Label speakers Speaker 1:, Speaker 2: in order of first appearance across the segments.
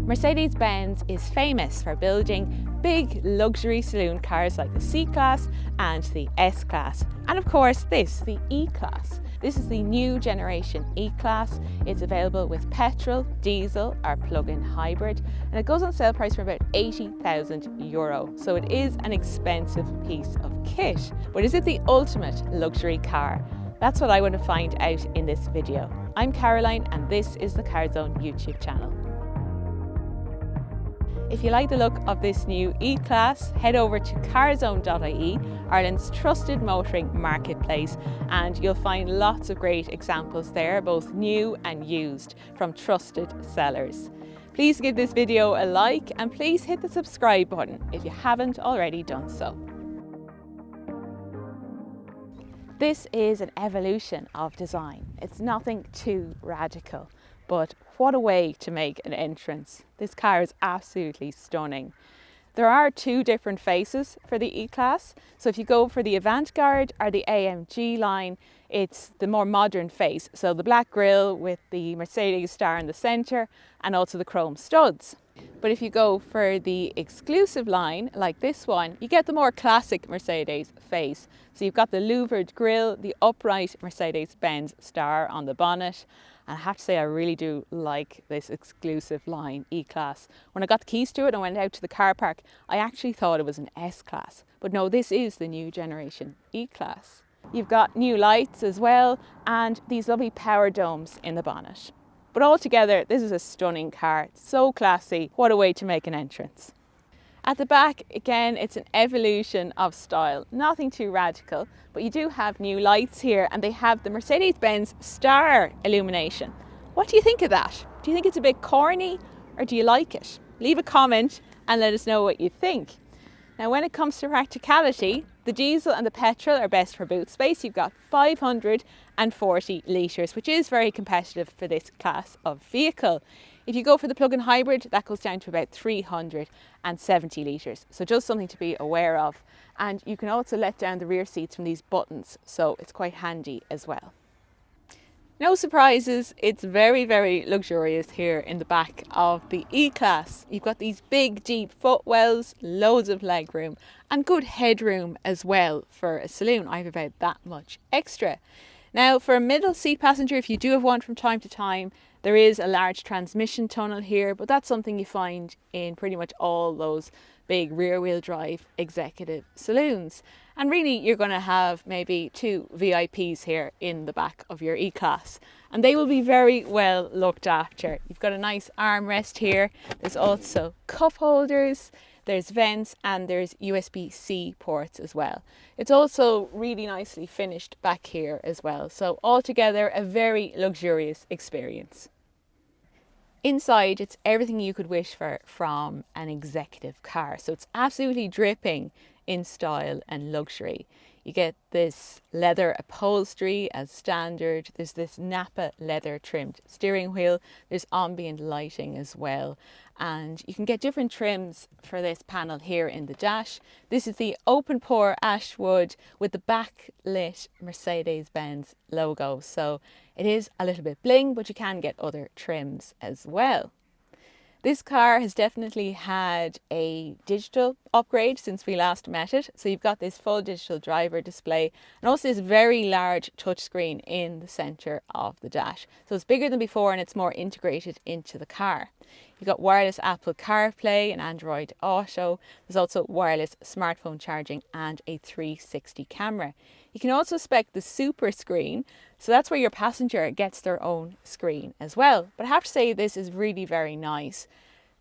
Speaker 1: Mercedes-Benz is famous for building big luxury saloon cars like the C-Class and the S-Class. And of course this, the E-Class. This is the new generation E-Class. It's available with petrol, diesel or plug-in hybrid, and it goes on sale price for about €80,000. So it is an expensive piece of kit. But is it the ultimate luxury car? That's what I want to find out in this video. I'm Caroline and this is the Carzone YouTube channel. If you like the look of this new E-Class, head over to Carzone.ie, Ireland's trusted motoring marketplace, and you'll find lots of great examples there, both new and used, from trusted sellers. Please give this video a like and please hit the subscribe button if you haven't already done so. This is an evolution of design. It's nothing too radical, but what a way to make an entrance. This car is absolutely stunning. There are two different faces for the E-Class. So if you go for the Avant-Garde or the AMG line, it's the more modern face. So the black grille with the Mercedes star in the centre and also the chrome studs. But if you go for the exclusive line, like this one, you get the more classic Mercedes face. So you've got the louvered grille, the upright Mercedes-Benz star on the bonnet. And I have to say, I really do like this exclusive line E-Class. When I got the keys to it and went out to the car park, I actually thought it was an S-Class. But no, this is the new generation E-Class. You've got new lights as well and these lovely power domes in the bonnet. But altogether, this is a stunning car. It's so classy. What a way to make an entrance. At the back, again, it's an evolution of style. Nothing too radical, but you do have new lights here and they have the Mercedes-Benz star illumination. What do you think of that? Do you think it's a bit corny or do you like it? Leave a comment and let us know what you think. Now, when it comes to practicality, the diesel and the petrol are best for boot space. You've got 540 litres, which is very competitive for this class of vehicle. If you go for the plug-in hybrid, that goes down to about 370 litres. So just something to be aware of. And you can also let down the rear seats from these buttons, so it's quite handy as well. No surprises, it's very, very luxurious here in the back of the E-Class. You've got these big, deep footwells, loads of legroom and good headroom as well for a saloon. I have about that much extra. Now, for a middle seat passenger, if you do have one from time to time, there is a large transmission tunnel here, but that's something you find in pretty much all those big rear-wheel drive executive saloons. And really, you're going to have maybe two VIPs here in the back of your E-Class. And they will be very well looked after. You've got a nice armrest here. There's also cup holders, there's vents and there's USB-C ports as well. It's also really nicely finished back here as well. So altogether, a very luxurious experience. Inside, it's everything you could wish for from an executive car. So it's absolutely dripping in style and luxury. You get this leather upholstery as standard. There's this Napa leather trimmed steering wheel. There's ambient lighting as well. And you can get different trims for this panel here in the dash. This is the open pore ash wood with the backlit Mercedes-Benz logo. So it is a little bit bling, but you can get other trims as well. This car has definitely had a digital upgrade since we last met it. So you've got this full digital driver display and also this very large touchscreen in the centre of the dash. So it's bigger than before and it's more integrated into the car. You've got wireless Apple CarPlay and Android Auto. There's also wireless smartphone charging and a 360 camera. You can also spec the super screen, so that's where your passenger gets their own screen as well. But I have to say this is really very nice.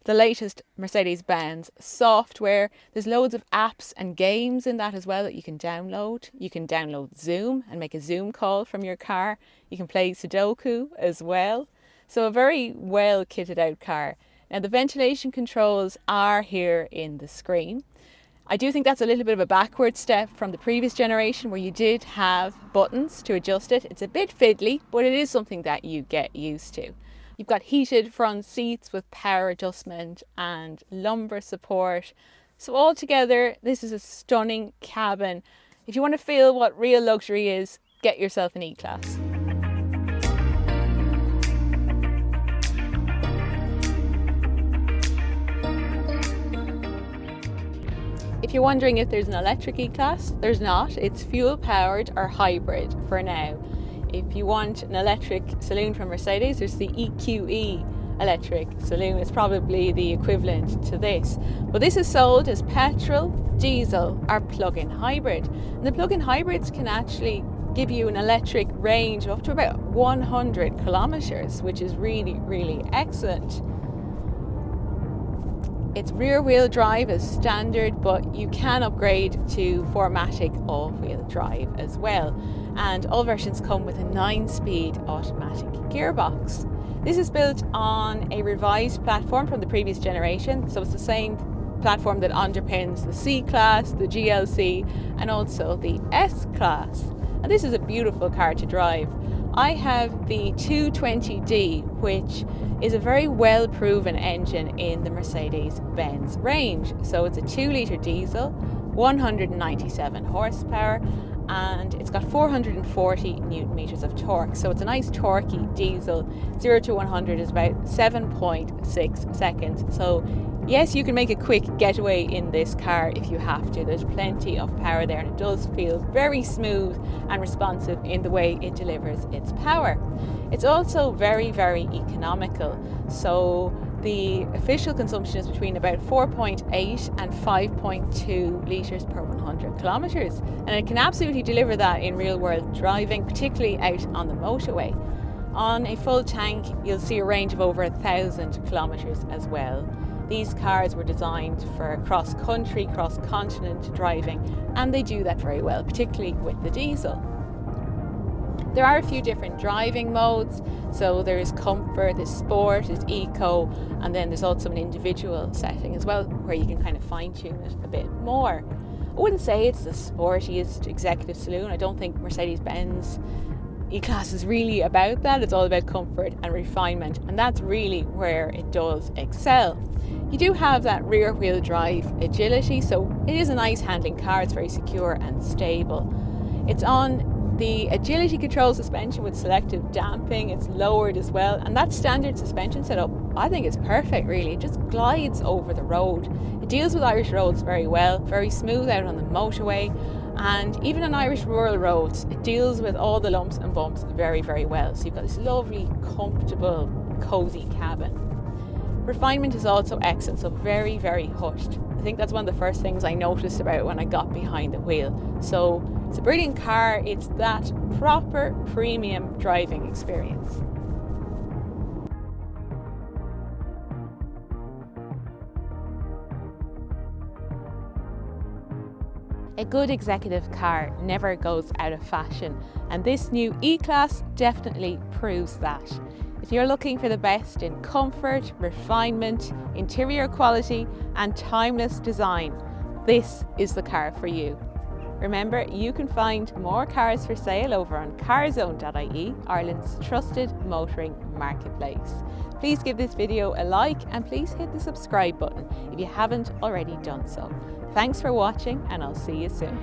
Speaker 1: The latest Mercedes-Benz software, there's loads of apps and games in that as well that you can download. You can download Zoom and make a Zoom call from your car. You can play Sudoku as well. So a very well kitted out car. Now the ventilation controls are here in the screen. I do think that's a little bit of a backward step from the previous generation where you did have buttons to adjust it. It's a bit fiddly, but it is something that you get used to. You've got heated front seats with power adjustment and lumbar support. So altogether, this is a stunning cabin. If you want to feel what real luxury is, get yourself an E-Class. If you're wondering if there's an electric E-Class, there's not. It's fuel powered or hybrid for now. If you want an electric saloon from Mercedes, there's the EQE electric saloon. It's probably the equivalent to this. But this is sold as petrol, diesel or plug-in hybrid. And the plug-in hybrids can actually give you an electric range of up to about 100 kilometers, which is really, really excellent. It's rear-wheel drive as standard, but you can upgrade to 4MATIC all-wheel drive as well. And all versions come with a 9-speed automatic gearbox. This is built on a revised platform from the previous generation, so it's the same platform that underpins the C-Class, the GLC, and also the S-Class. And this is a beautiful car to drive. I have the E220D, which is a very well proven engine in the Mercedes-Benz range. So it's a 2-litre diesel, 197 horsepower, and it's got 440 newton meters of torque. So it's a nice torquey diesel. 0 to 100 is about 7.6 seconds. So yes, you can make a quick getaway in this car if you have to. There's plenty of power there, and it does feel very smooth and responsive in the way it delivers its power. It's also very, very economical. So the official consumption is between about 4.8 and 5.2 litres per 100 kilometres. And it can absolutely deliver that in real world driving, particularly out on the motorway. On a full tank, you'll see a range of over 1,000 kilometres as well. These cars were designed for cross-country, cross-continent driving, and they do that very well, particularly with the diesel. There are a few different driving modes. So there's comfort, there's sport, there's eco, and then there's also an individual setting as well, where you can kind of fine-tune it a bit more. I wouldn't say it's the sportiest executive saloon. I don't think Mercedes-Benz E-Class is really about that. It's all about comfort and refinement, and that's really where it does excel. You do have that rear wheel drive agility, so it is a nice handling car. It's very secure and stable. It's on the agility control suspension with selective damping. It's lowered as well, and that standard suspension setup, I think it's perfect really. It just glides over the road. It deals with Irish roads very well, very smooth out on the motorway, and even on Irish rural roads it deals with all the lumps and bumps very, very well. So you've got this lovely, comfortable, cozy cabin. Refinement is also excellent, so very, very hushed. I think that's one of the first things I noticed about when I got behind the wheel. So it's a brilliant car. It's that proper premium driving experience. A good executive car never goes out of fashion, and this new E-Class definitely proves that. If you're looking for the best in comfort, refinement, interior quality and timeless design, this is the car for you. Remember, you can find more cars for sale over on Carzone.ie, Ireland's trusted motoring marketplace. Please give this video a like and please hit the subscribe button if you haven't already done so. Thanks for watching, and I'll see you soon.